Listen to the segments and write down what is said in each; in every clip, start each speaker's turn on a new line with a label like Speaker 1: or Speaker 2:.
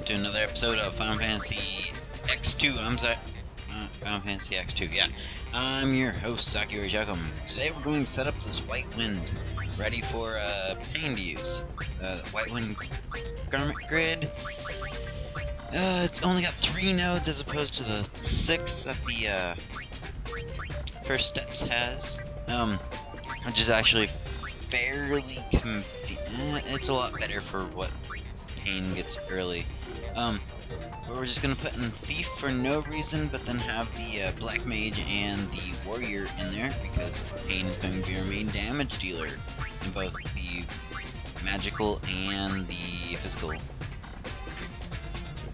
Speaker 1: welcome to another episode of Final Fantasy X-2. Final Fantasy X-2, yeah. I'm your host, Sakura Jacob. Today we're going to set up this White Wind, ready for Pain to use. The White Wind garment grid. It's only got 3 nodes as opposed to the 6 that the First Steps has, which is actually fairly it's a lot better for what Pain gets early. But we're just gonna put in Thief for no reason, but then have the Black Mage and the Warrior in there because Pain is going to be our main damage dealer in both the magical and the physical. So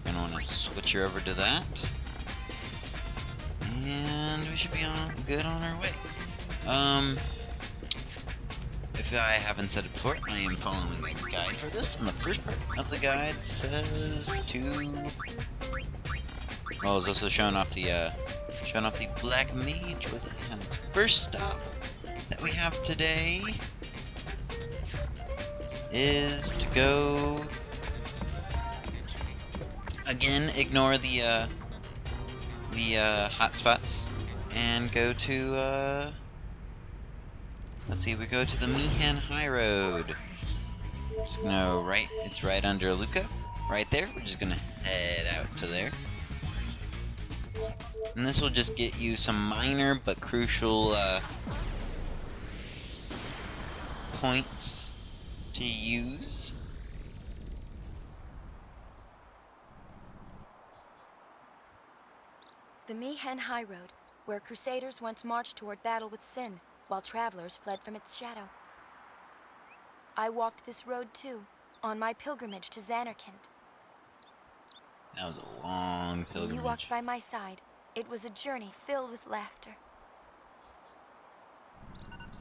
Speaker 1: we're gonna want to switch her over to that, and we should be good on our way. If I haven't said it before, I am following a guide for this, and the first part of the guide says to... Well, it's also showing off the Black Mage with it. And the first stop that we have today is to go... Again, ignore the hotspots and go to let's see, we go to the Mihan High Road. Just gonna it's right under Luca, right there. We're just gonna head out to there. And this will just get you some minor but crucial points to use.
Speaker 2: The Mihan High Road, where Crusaders once marched toward battle with Sin, while travelers fled from its shadow. I walked this road too, on my pilgrimage to Xanarkand.
Speaker 1: That was a long pilgrimage.
Speaker 2: When you walked by my side, it was a journey filled with laughter.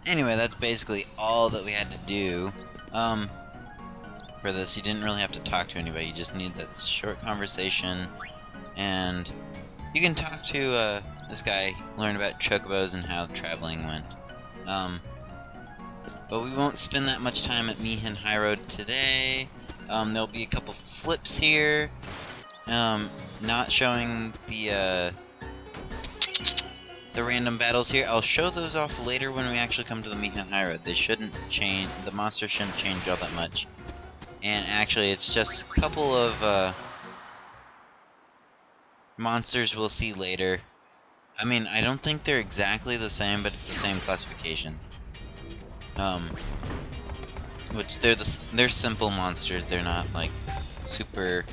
Speaker 1: Anyway, that's basically all that we had to do. For this, you didn't really have to talk to anybody. You just need that short conversation, and you can talk to this guy, learn about chocobos and how traveling went. But we won't spend that much time at Mihan High Road today. There'll be a couple flips here, not showing the random battles here. I'll show those off later when we actually come to the Mihan High Road. They shouldn't change, the monsters shouldn't change all that much. And actually, it's just a couple of monsters we'll see later. I mean, I don't think they're exactly the same, but it's the same classification. Which they're simple monsters. They're not like super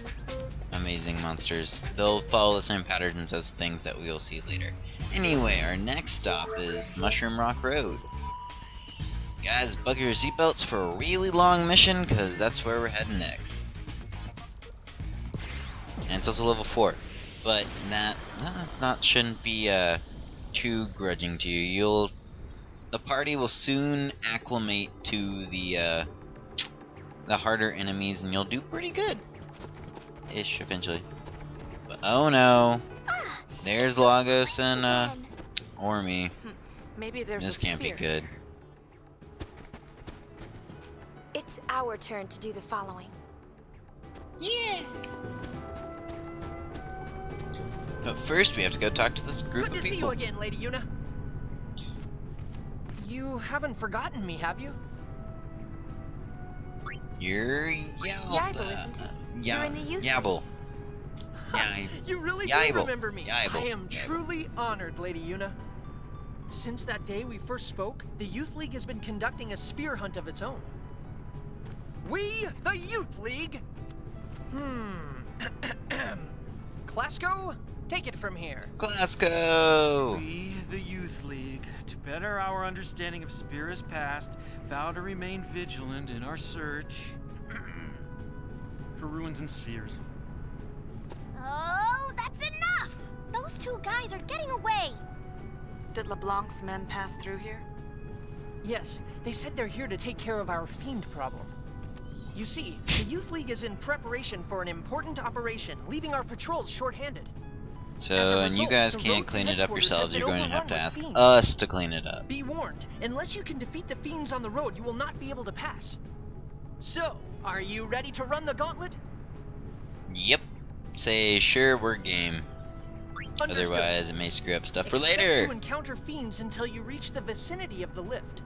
Speaker 1: amazing monsters. They'll follow the same patterns as things that we will see later. Anyway, our next stop is Mushrom Rock Road. Guys, buckle your seatbelts for a really long mission, because that's where we're heading next. And it's also level 4. But shouldn't be too grudging to you. The party will soon acclimate to the harder enemies, and you'll do pretty good, ish, eventually. But oh no, there's Lagos and Ormi.
Speaker 2: Maybe there's
Speaker 1: this can't be good.
Speaker 2: It's our turn to do the following.
Speaker 1: Yeah. But first, we have to go talk to this group of people.
Speaker 3: Good to see you again, Lady Yuna. You haven't forgotten me, have you?
Speaker 1: You're Yabble,
Speaker 2: isn't it? You're in the youth
Speaker 1: Yabble.
Speaker 3: You really do remember me. I am truly honored, Lady Yuna. Since that day we first spoke, the Youth League has been conducting a sphere hunt of its own. We, the Youth League! Clasco? Take it from here.
Speaker 1: Glasgow!
Speaker 4: We, the Youth League, to better our understanding of Spira's past, vow to remain vigilant in our search for ruins and spheres.
Speaker 5: Oh, that's enough! Those two guys are getting away!
Speaker 2: Did LeBlanc's men pass through here?
Speaker 3: Yes, they said they're here to take care of our fiend problem. You see, the Youth League is in preparation for an important operation, leaving our patrols short-handed.
Speaker 1: So, and you guys can't clean it up yourselves, you're going to have to ask us to clean it up.
Speaker 3: Be warned, unless you can defeat the fiends on the road, you will not be able to pass. So, are you ready to run the gauntlet?
Speaker 1: Yep. Say, sure, we're game.
Speaker 3: Understood.
Speaker 1: Otherwise, it may screw up stuff for
Speaker 3: Expect
Speaker 1: later.
Speaker 3: to encounter fiends until you reach the vicinity of the lift.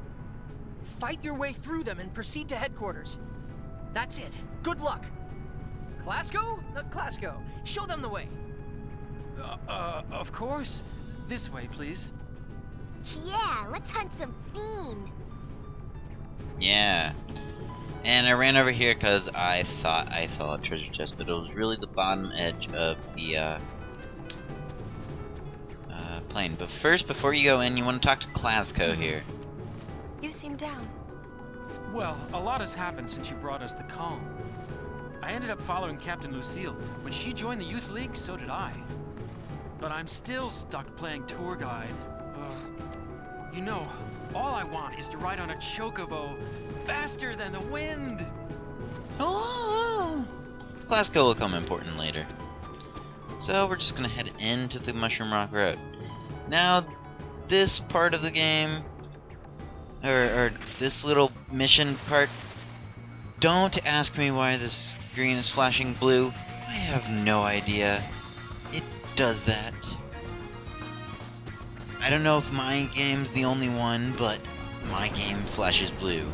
Speaker 3: Fight your way through them and proceed to headquarters. That's it. Good luck. Clasco? Clasco, show them the way.
Speaker 4: Of course. This way, please.
Speaker 5: Yeah, let's hunt some fiend.
Speaker 1: Yeah. And I ran over here because I thought I saw a treasure chest, but it was really the bottom edge of the plane. But first, before you go in, you want to talk to Clasco here.
Speaker 2: You seem down.
Speaker 4: Well, a lot has happened since you brought us the calm. I ended up following Captain Lucille. When she joined the Youth League, so did I. But I'm still stuck playing tour guide. Ugh. You know, all I want is to ride on a chocobo faster than the wind.
Speaker 1: Oh. Clasco will come important later. So we're just gonna head into the Mushroom Rock Road. Now, this part of the game, or this little mission part, don't ask me why this green is flashing blue. I have no idea. It does that. I don't know if my game's the only one, but my game flashes blue.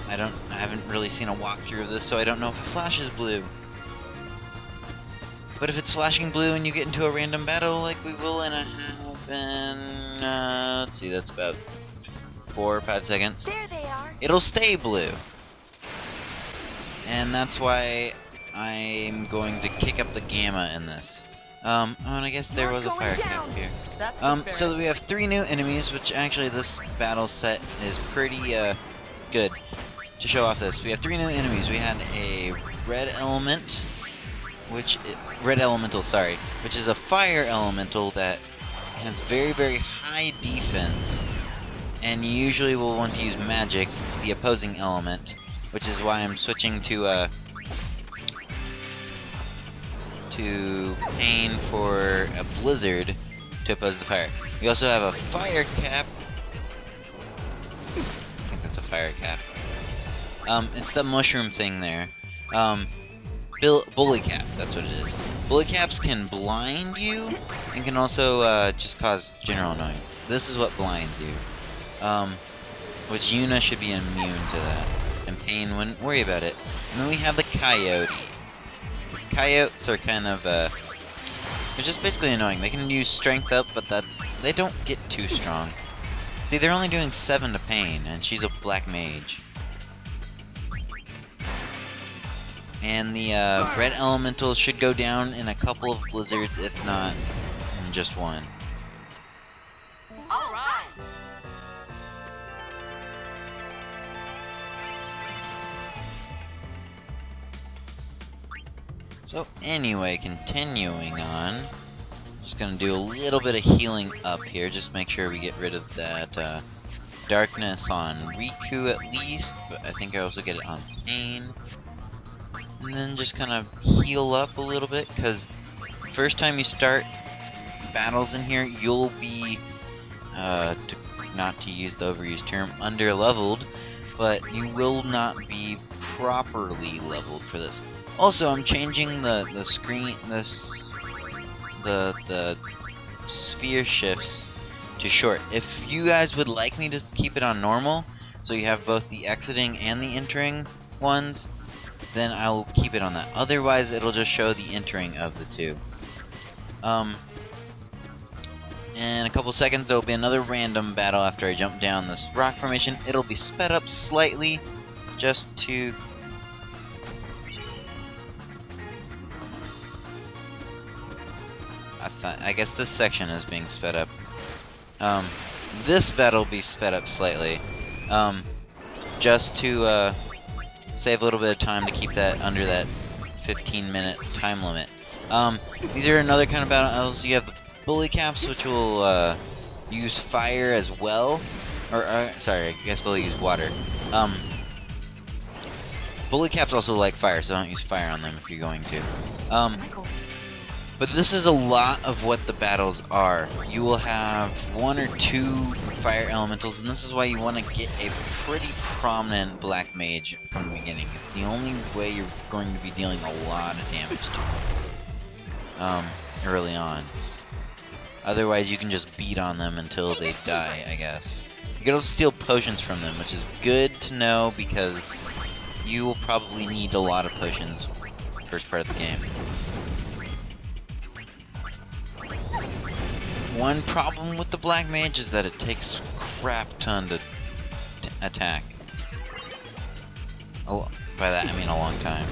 Speaker 1: I haven't really seen a walkthrough of this, so I don't know if it flashes blue. But if it's flashing blue and you get into a random battle like we will in let's see, that's about 4 or 5 seconds.
Speaker 2: There they are.
Speaker 1: It'll stay blue. And that's why I'm going to kick up the gamma in this. And I guess there was a fire cap here. So we have 3 new enemies, which actually this battle set is pretty good to show off this. We have 3 new enemies. We had a red element, red elemental, which is a fire elemental that has very, very high defense, and you usually will want to use magic, the opposing element, which is why I'm switching to pain for a blizzard to oppose the fire. We also have a fire cap. I think that's a fire cap. It's the mushroom thing there. Bully cap, that's what it is. Bully caps can blind you and can also just cause general annoyance. This is what blinds you. Which Yuna should be immune to that. And Pain wouldn't worry about it. And then we have the coyote. The coyotes are kind of they're just basically annoying. They can use strength up, but they don't get too strong. See, they're only doing 7 to Pain, and she's a black mage. And the red elemental should go down in a couple of blizzards, if not in just one.
Speaker 5: All right.
Speaker 1: So anyway, continuing on, just gonna do a little bit of healing up here, just make sure we get rid of that darkness on Riku at least, but I think I also get it on Pain. And then just kind of heal up a little bit, because first time you start battles in here, you'll be, not to use the overused term, under-leveled, but you will not be properly leveled for this. Also, I'm changing the screen, the sphere shifts to short. If you guys would like me to keep it on normal, so you have both the exiting and the entering ones, then I'll keep it on that. Otherwise, it'll just show the entering of the two. In a couple seconds, there will be another random battle after I jump down this rock formation. It'll be sped up slightly, just to... I guess this section is being sped up. This battle will be sped up slightly, just to save a little bit of time to keep that under that 15-minute time limit. These are another kind of battles. You have the bully caps, which will use fire as well, or sorry, I guess they'll use water. Bully caps also like fire, so don't use fire on them if you're going to. But this is a lot of what the battles are. You will have 1 or 2 fire elementals, and this is why you want to get a pretty prominent black mage from the beginning. It's the only way you're going to be dealing a lot of damage to. early on. Otherwise, you can just beat on them until they die, I guess. You can also steal potions from them, which is good to know because you will probably need a lot of potions first part of the game. One problem with the Black Mage is that it takes crap ton to attack. By that I mean a long time.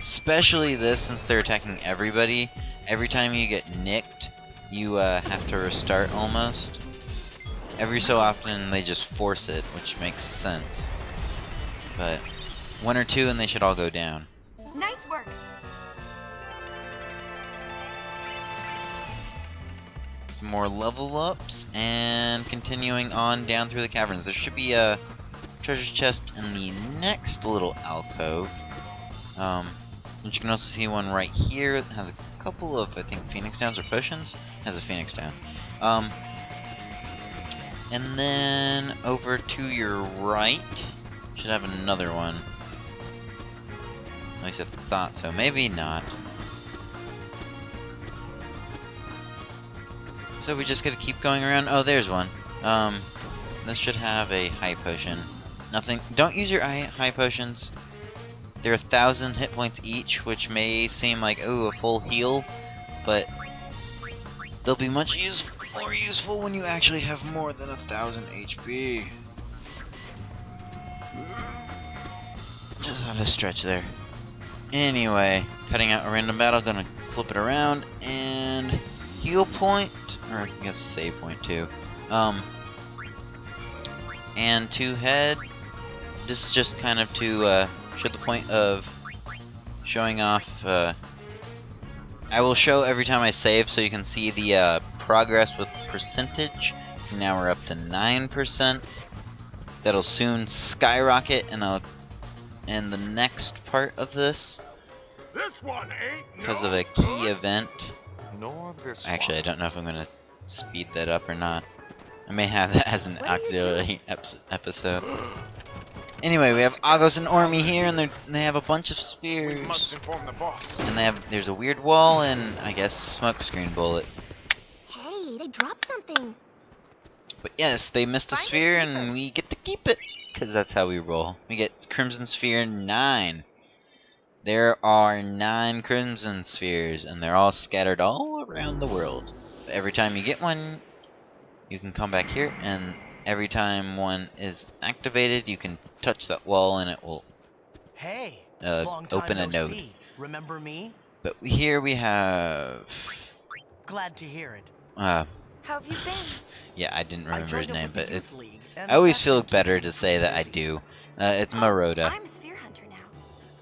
Speaker 1: Especially this, since they're attacking everybody. Every time you get nicked, you have to restart almost. Every so often they just force it, which makes sense. But one or two and they should all go down.
Speaker 2: Nice work.
Speaker 1: Some more level ups and continuing on down through the caverns. There should be a treasure chest in the next little alcove. And you can also see one right here. It has a couple of, I think, Phoenix Downs or potions. It has a Phoenix Down. And then over to your right should have another one. At least I thought so. Maybe not. So we just gotta keep going around. Oh, there's one. This should have a high potion. Nothing. Don't use your high potions. They're 1,000 hit points each, which may seem like, oh, a full heal, but they'll be much more useful when you actually have more than 1,000 HP. Just had a stretch there. Anyway, cutting out a random battle, gonna flip it around and heal point, or I guess save point too. And to head. This is just kind of to show the point of showing off. I will show every time I save, so you can see the progress with percentage. So now we're up to 9%. That'll soon skyrocket in the next part of this.
Speaker 6: This one ain't
Speaker 1: because of a key event. Actually, I don't know if I'm gonna speed that up or not. I may have that as an auxiliary episode. Anyway, we have Agos and Ormy here, and they have a bunch of spears. And there's a weird wall and, I guess, smokescreen bullet.
Speaker 5: Hey, they dropped something.
Speaker 1: But yes, they missed a sphere, and we get to keep it, because that's how we roll. We get Crimson Sphere 9. There are 9 Crimson Spheres, and they're all scattered all around the world. But every time you get one, you can come back here, and every time one is activated, you can touch that wall and it will open a node.
Speaker 7: Remember me?
Speaker 1: But here we have...
Speaker 7: Glad to hear it.
Speaker 2: How have you been?
Speaker 1: Yeah, I didn't remember his name, but it's... I always feel better to say that I do. It's Maroda.
Speaker 2: I'm a sphere hunter now.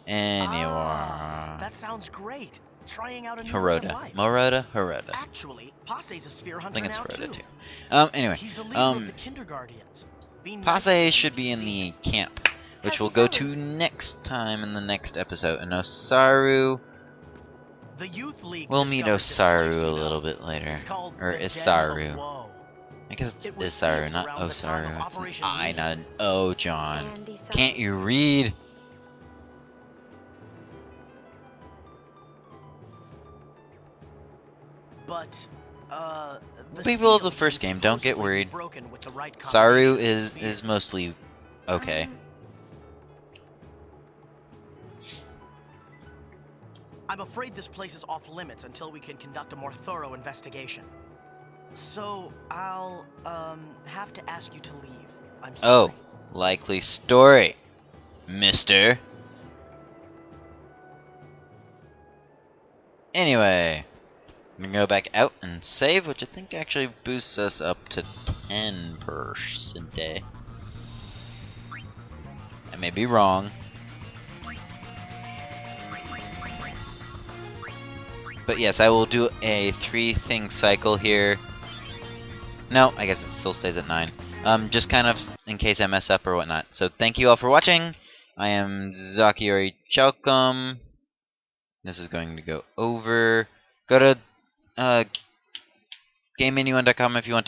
Speaker 1: Anyway.
Speaker 7: That sounds great. Trying out a new
Speaker 1: Haroda. Maroda.
Speaker 7: Actually, Passe's a sphere hunter
Speaker 1: I think it's
Speaker 7: now
Speaker 1: Haroda
Speaker 7: too.
Speaker 1: Anyway.
Speaker 7: He's the leader of the Kinderguardians.
Speaker 1: Passe should be in the camp, which we'll go to next time in the next episode. And Osaru...
Speaker 7: The Youth League
Speaker 1: we'll meet Osaru a little bit later. Or Isaru. I guess it's Isaru, not Osaru. It's an I, not an O, John. Can't you read?
Speaker 7: But,
Speaker 1: people of the first game, don't get worried. Saru is mostly okay.
Speaker 7: I'm afraid this place is off limits until we can conduct a more thorough investigation. So, I'll, have to ask you to leave. I'm sorry.
Speaker 1: Oh, likely story, mister. Anyway, I'm gonna go back out and save, which I think actually boosts us up to 10%. I may be wrong. But yes, I will do a 3-thing cycle here. No, I guess it still stays at 9. Just kind of in case I mess up or whatnot. So thank you all for watching. I am Zakiori Chalcom. This is going to go over. Go to GameMenu.com if you want to.